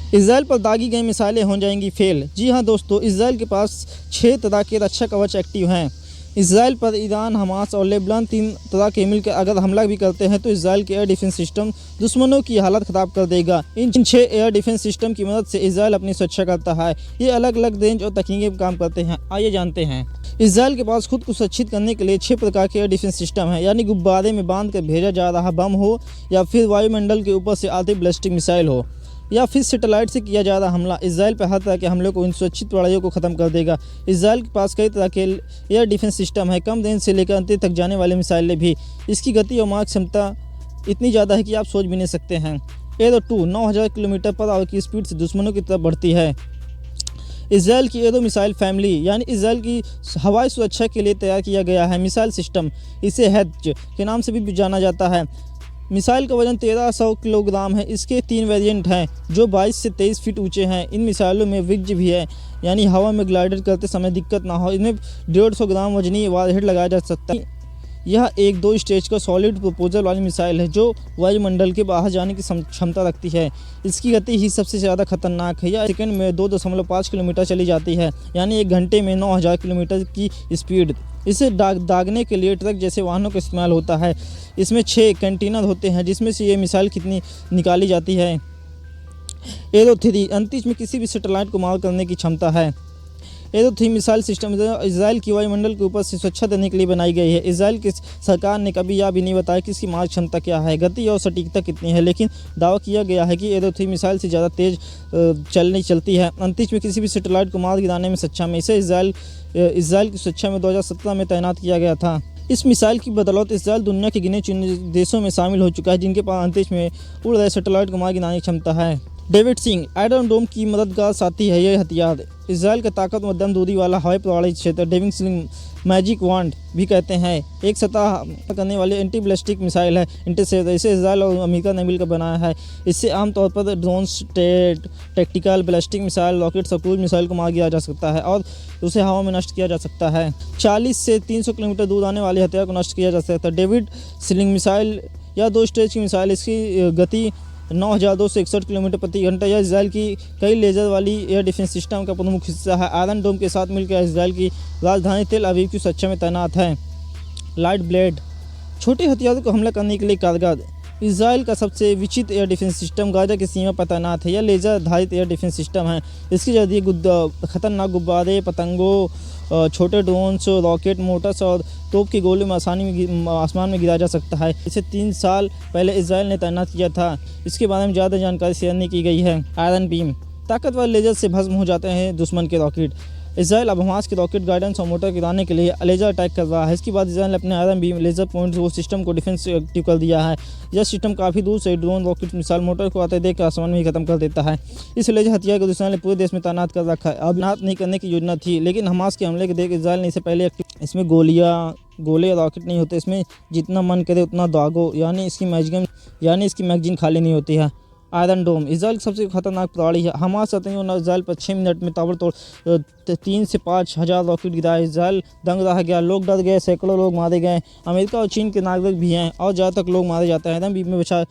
Israel पर दागी गई मिसाइलें हो जाएंगी फेल। जी हाँ दोस्तों, इसराइल के पास 6 तरह के रक्षा कवच एक्टिव हैं। इसराइल पर ईरान, हमास और लेबनान 3 तरह के मिलकर अगर हमला भी करते हैं तो इसराइल के एयर डिफेंस सिस्टम दुश्मनों की हालत ख़राब कर देगा। इन 6 एयर डिफेंस सिस्टम की मदद से इसराइल अपनी सुरक्षा करता है। ये अलग अलग रेंज और तकनीकी पर काम करते हैं। आइए जानते हैं। इसराइल के पास खुद को सुरक्षित करने के लिए 6 प्रकार के एयर डिफेंस सिस्टम है, यानी गुब्बारे में बांध कर भेजा जा रहा बम हो, या फिर वायुमंडल के ऊपर से आती बैलिस्टिक मिसाइल हो, या फिर सैटेलाइट से किया जा रहा हमला। इसराइल पर हर तरह के हमले को, इन सुरक्षित प्रणालियों को ख़त्म कर देगा। इसराइल के पास कई तरह के एयर डिफेंस सिस्टम है, कम रेंज से लेकर अंत तक जाने वाले मिसाइलें भी। इसकी गति और मार्ग क्षमता इतनी ज़्यादा है कि आप सोच भी नहीं सकते हैं। एरो 2 9000 किलोमीटर पर आवर की स्पीड से दुश्मनों की तरफ बढ़ती है। इसराइल की एरो मिसाइल फैमिली, यानी इसराइल की हवाई सुरक्षा के लिए तैयार किया गया है मिसाइल सिस्टम। इसे हेज के नाम से भी जाना जाता है। मिसाइल का वजन 1300 किलोग्राम है। इसके 3 वेरिएंट हैं जो 22 से 23 फीट ऊंचे हैं। इन मिसाइलों में विग्ज भी है, यानी हवा में ग्लाइडर करते समय दिक्कत ना हो। इनमें 150 ग्राम वजनी वारहेड लगाया जा सकता है। यह एक 2 स्टेज का सॉलिड प्रोपोजल वाली मिसाइल है जो वायुमंडल के बाहर जाने की क्षमता रखती है। इसकी गति ही सबसे ज़्यादा खतरनाक है। यह सेकंड में 2.5 किलोमीटर चली जाती है, यानी 1 घंटे में 9000 किलोमीटर की स्पीड। इसे दागने के लिए ट्रक जैसे वाहनों का इस्तेमाल होता है। इसमें 6 कंटेनर होते हैं जिसमें से ये मिसाइल कितनी निकाली जाती है। एरो 3 अंतरिक्ष में किसी भी सैटेलाइट को मार करने की क्षमता है। एरो 3 मिसाइल सिस्टम इसराइल की वायुमंडल के ऊपर से सुरक्षा देने के लिए बनाई गई है। इसराइल की सरकार ने कभी यह भी नहीं बताया कि इसकी मार क्षमता क्या है, गति और सटीकता कितनी है, लेकिन दावा किया गया है कि एरो 3 मिसाइल से ज़्यादा तेज चलती है। अंतरिक्ष में किसी भी सैटेलाइट को मार गिराने में सक्षम है। इसे इसराइल की सुरक्षा में 2017 में तैनात किया गया था। इस मिसाइल की बदौलत इसराइल दुनिया के गिने चुने देशों में शामिल हो चुका है जिनके पास अंतरिक्ष में उड़ रहे सैटेलाइट को मार गिराने की क्षमता है। डेविड सिंह आयरन डोम की मददगार साथी है यह हथियार। इसराइल का ताकत मध्यम दूरी वाला हवाई प्रणाली क्षेत्र डेविड सिंह मैजिक वांड भी कहते हैं। एक सतह करने वाली एंटी बैलिस्टिक मिसाइल है इंटरसेप्टर। इसे इसराइल और अमेरिका ने मिलकर बनाया है। इससे आमतौर पर drones, tactical ballistic missile, rockets और क्रूज मिसाइल को मार दिया जा सकता है और उसे हवा में नष्ट किया जा सकता है। 40 से 300 किलोमीटर दूर आने वाले हथियार को नष्ट किया जा सकता है। डेविड स्लिंग मिसाइल या 2 स्टेज की मिसाइल, इसकी गति 9261 किलोमीटर प्रति घंटा। यह इसराइल की कई लेज़र वाली एयर डिफेंस सिस्टम का प्रमुख हिस्सा है। आयरन डोम के साथ मिलकर इसराइल की राजधानी तेल अवीव की सुरक्षा में तैनात है। लाइट ब्लेड छोटे हथियारों को हमला करने के लिए कारगर। इसराइल का सबसे विचित्र एयर डिफेंस सिस्टम गाजा की सीमा पर तैनात है। यह लेज़र आधारित एयर डिफेंस सिस्टम है। इसके जरिए खतरनाक गुब्बारे, पतंगों, छोटे ड्रोन्स, रॉकेट, मोटर्स और तोप के गोले में आसमान में गिराया जा सकता है। इसे 3 साल पहले इसराइल ने तैनात किया था। इसके बारे में ज़्यादा जानकारी शेयर नहीं की गई है। आयरन बीम ताकतवर लेजर से भस्म हो जाते हैं दुश्मन के रॉकेट। इसराइल अब हमास के रॉकेट गाइडेंस और मोटर गिराने के लिए लेजर अटैक कर रहा है। इसके बाद इसराइल ने अपने आयरन बीम लेजर पॉइंट वो सिस्टम को डिफेंस एक्टिव कर दिया है। यह सिस्टम काफ़ी दूर से ड्रोन, रॉकेट, मिसाइल, मोटर को आते देख आसमान में ही खत्म कर देता है। इस लेजर हथियार को इसराइल ने पूरे देश में तैनात कर रखा है। अब तैनात नहीं करने की योजना थी, लेकिन हमास के हमले के देख इसराइल ने इसे पहले एक्टिव। इसमें गोले रॉकेट नहीं होते। इसमें जितना मन करे उतना दागो, यानी इसकी मैगजीन खाली नहीं होती है। आयरन डोम इसराइल की सबसे खतरनाक प्रणाली है। हमास आतंकियों ने इसराइल पर 6 मिनट में ताबड़तोड़ 3 से 5 हज़ार रॉकेट गिराए। इसराइल दंग रह गया, लोग डर गए, सैकड़ों लोग मारे गए। अमेरिका और चीन के नागरिक भी हैं और ज़्यादातर लोग मारे जाते हैं। आयरन बीम में बचा